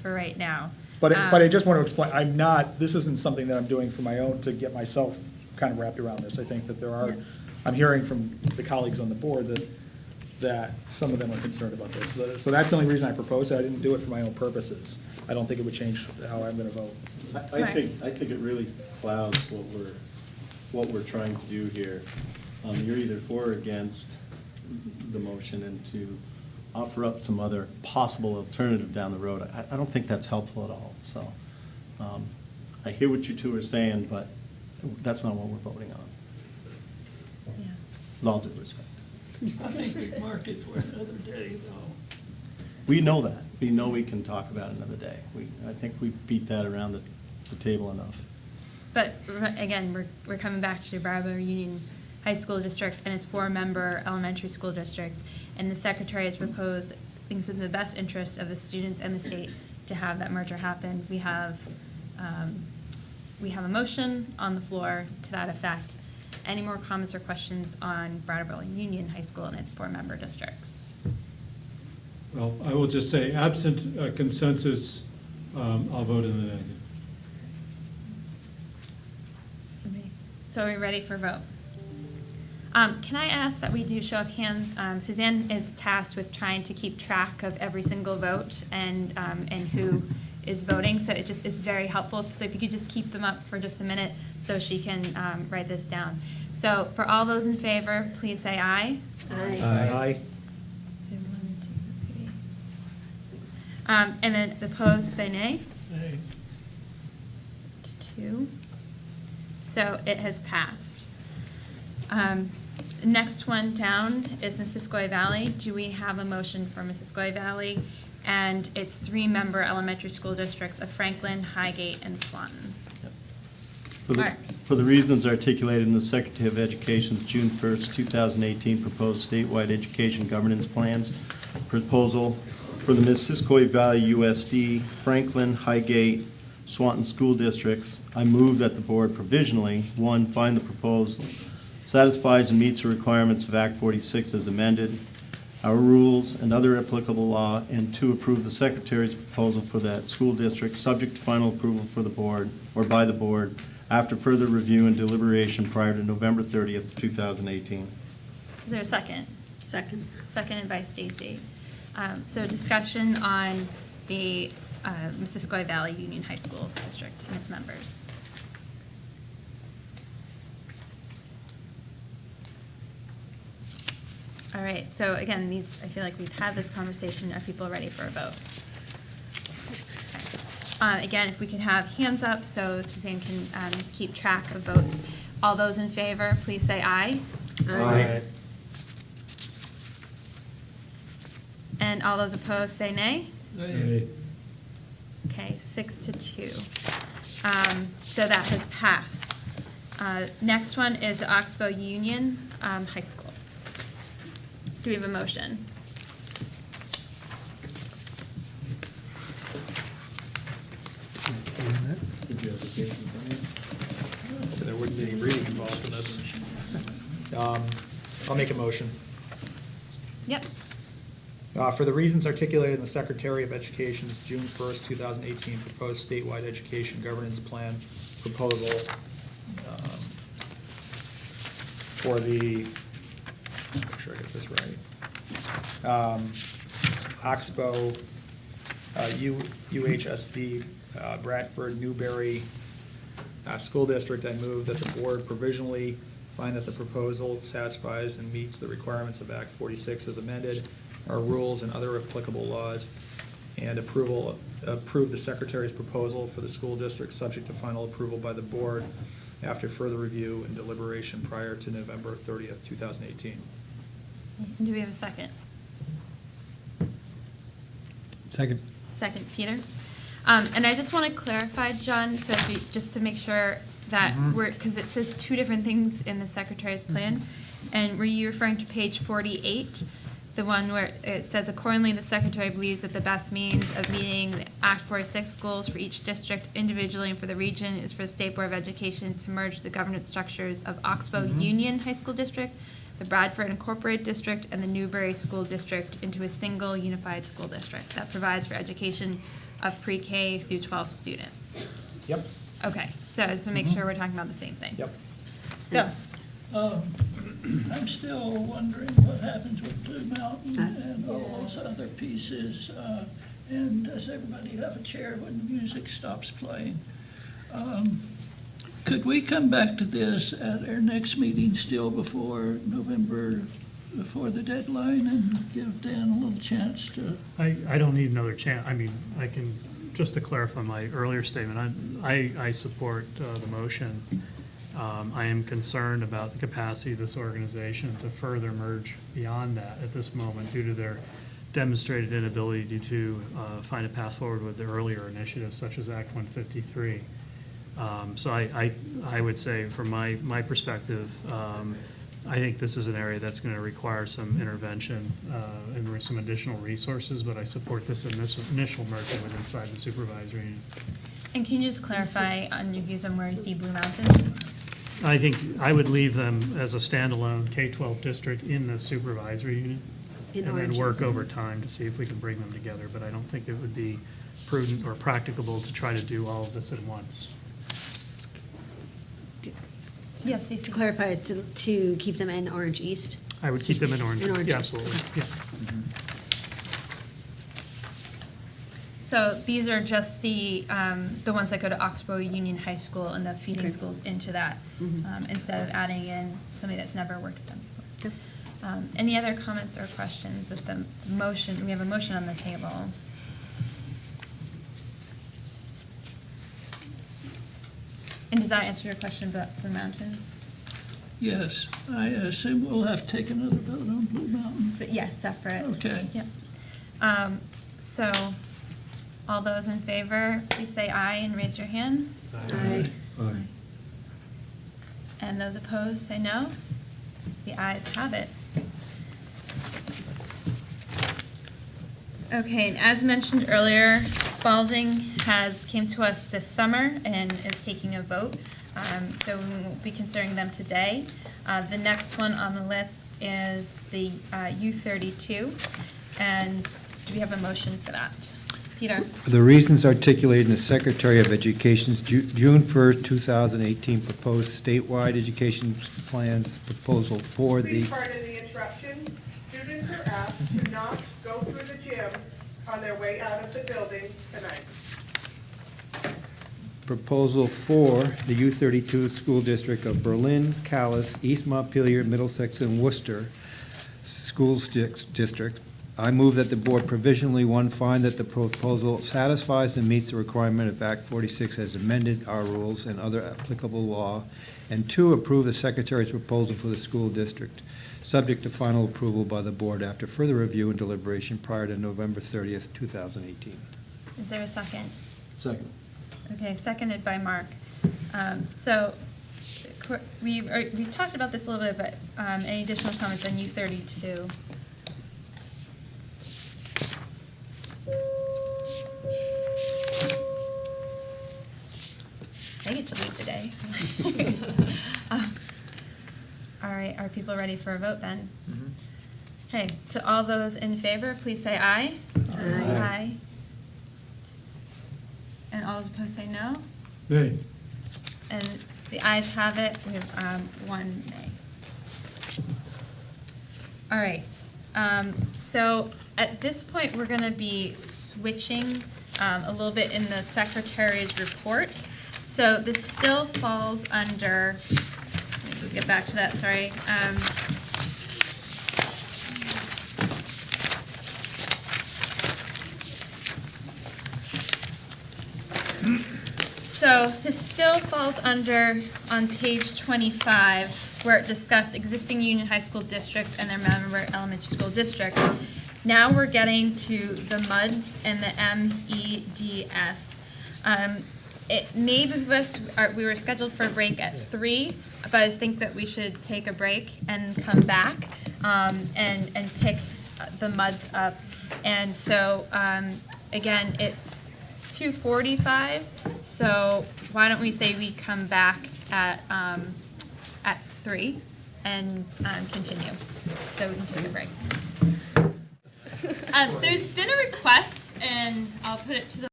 for right now. But I just want to explain, this isn't something that I'm doing for my own to get myself kind of wrapped around this. I think that there are, Yeah. I'm hearing from the colleagues on the board that some of them are concerned about this. So that's the only reason I proposed it. I didn't do it for my own purposes. I don't think it would change how I'm going to vote. I think it really clouds what we're trying to do here. You're either for or against the motion, and to offer up some other possible alternative down the road, I don't think that's helpful at all. So I hear what you two are saying, but that's not what we're voting on, Yeah. with all due respect. I think we mark it for another day, though. We know that. We know we can talk about it another day. I think we beat that around the table enough. But again, we're coming back to Brattleboro Union High School District and its 4-member elementary school districts. And the secretary has proposed, thinks it's in the best interest of the students and the state to have that merger happen. We have a motion on the floor to that effect. Any more comments or questions on Brattleboro Union High School and its 4-member districts? Well, I will just say, absent consensus, I'll vote in the negative. So are we ready for vote? Can I ask that we do show of hands? Suzanne is tasked with trying to keep track of every single vote and who is voting, so it's very helpful. So if you could just keep them up for just a minute so she can write this down. So for all those in favor, please say aye. Aye. So 1, 2, 3, 4, 5, 6. And then the opposed say nay. Hey, 2. So it has passed. Next one down is Missisquoi Valley. Do we have a motion for Missisquoi Valley and its 3-member elementary school districts of Franklin, Highgate, and Swanton? Mark. For the reasons articulated in the Secretary of Education's June 1st, 2018 proposed statewide education governance plans, proposal for the Missisquoi Valley USD, Franklin, Highgate, Swanton school districts, I move that the board provisionally, 1, find the proposal satisfies and meets the requirements of Act 46 as amended, our rules and other applicable law, and 2, approve the secretary's proposal for that school district, subject to final approval for the board or by the board after further review and deliberation prior to November 30th, 2018. Is there a second? Second. Seconded by Stacy. So discussion on the Missisquoi Valley Union High School District and its members. All right, so again, I feel like we've had this conversation. Are people ready for a vote? Again, if we could have hands up so Suzanne can keep track of votes. All those in favor, please say aye. Aye. And all those opposed, say nay. hey, Okay, 6-2. So that has passed. Next one is Oxbow Union High School. Do we have a motion? There wouldn't be any reading involved in this. I'll make a motion. Yep. For the reasons articulated in the Secretary of Education's June 1st, 2018 proposed statewide education governance plan proposal for the, make sure I get this right, Oxbow, UHSD, Bradford, Newberry School District, I move that the board provisionally find that the proposal satisfies and meets the requirements of Act 46 as amended, our rules and other applicable laws, and approve the secretary's proposal for the school district subject to final approval by the board after further review and deliberation prior to November 30th, 2018. And do we have a second? second. Second, Peter. And I just want to clarify, John, so if you, just to make sure that because it says 2 different things in the secretary's plan, and were you referring to page 48? The one where it says, accordingly, the secretary believes that the best means of meeting the Act 46 goals for each district individually and for the region is for the State Board of Education to merge the governance structures of Oxbow Union High School District, the Bradford Incorporated District, and the Newberry School District into a single unified school district that provides for education of pre-K through 12 students. Yep, Okay, so just to make sure we're talking about the same thing. yep. Go. I'm still wondering what happens with Blue Mountain That's- and all those other pieces. And does everybody have a chair when the music stops playing? Could we come back to this at our next meeting still before November, before the deadline, and give Dan a little chance to? I don't need another chance. I mean, I can, just to clarify my earlier statement, I support the motion. I am concerned about the capacity of this organization to further merge beyond that at this moment due to their demonstrated inability to find a path forward with the earlier initiatives such as Act 153. So I would say from my perspective, I think this is an area that's going to require some intervention and some additional resources, but I support this initial merger with inside the supervisory union. And can you just clarify on your views on where you see Blue Mountain? I think I would leave them as a standalone K-12 district in the supervisory unit In and then Orange. work over time to see if we can bring them together, but I don't think it would be prudent or practicable to try to do all of this at once. Yes, To Stacey. clarify, to keep them in Orange East? I would keep them in Orange. In Orange, Yeah, absolutely, yeah. So these are just the ones that go to Oxbow Union High School and the feeding Okay. schools into that, instead of adding in somebody that's never worked with them before. Okay. Any other comments or questions with the motion? We have a motion on the table. And does that answer your question about Blue Mountain? Yes, I assume we'll have to take another vote on Blue Mountain. Yes, separate. Okay. Yep. So, all those in favor, please say aye and raise your hand. Aye. And those opposed, say no. The ayes have it. Okay, and as mentioned earlier, Spalding came to us this summer and is taking a vote. So we won't be considering them today. The next one on the list is the U32. And do we have a motion for that? Peter? For the reasons articulated in the Secretary of Education's June 1st, 2018 proposed statewide education plans proposal for the, Please pardon the interruption. Students are asked to not go through the gym on their way out of the building tonight. proposal for the U32 School District of Berlin, Calais, East Montpelier, Middlesex, and Worcester Schools District. I move that the board provisionally, one, find that the proposal satisfies and meets the requirement of Act 46 as amended, our rules, and other applicable law, and two, approve the secretary's proposal for the school district, subject to final approval by the board after further review and deliberation prior to November 30th, 2018. Is there a second? Second. Okay, seconded by Mark. So we've talked about this a little bit, but any additional comments on U32? I get to lead the day. All right, are people ready for a vote then? Okay, so all those in favor, please say aye. Aye. And all those opposed say no. Nay. And the ayes have it, we have one nay. All right, so at this point, we're gonna be switching a little bit in the secretary's report. So this still falls under, let me just get back to that, sorry. So this still falls under, on page 25, where it discussed existing Union High School districts and their member elementary school districts. Now we're getting to the MUDs and the MEDS. It may behoove us, we were scheduled for a break at 3, but I think that we should take a break and come back and pick the MUDs up. And so, again, it's 2:45, so why don't we say we come back at 3 and continue, so we can take a break. There's been a request, and I'll put it to the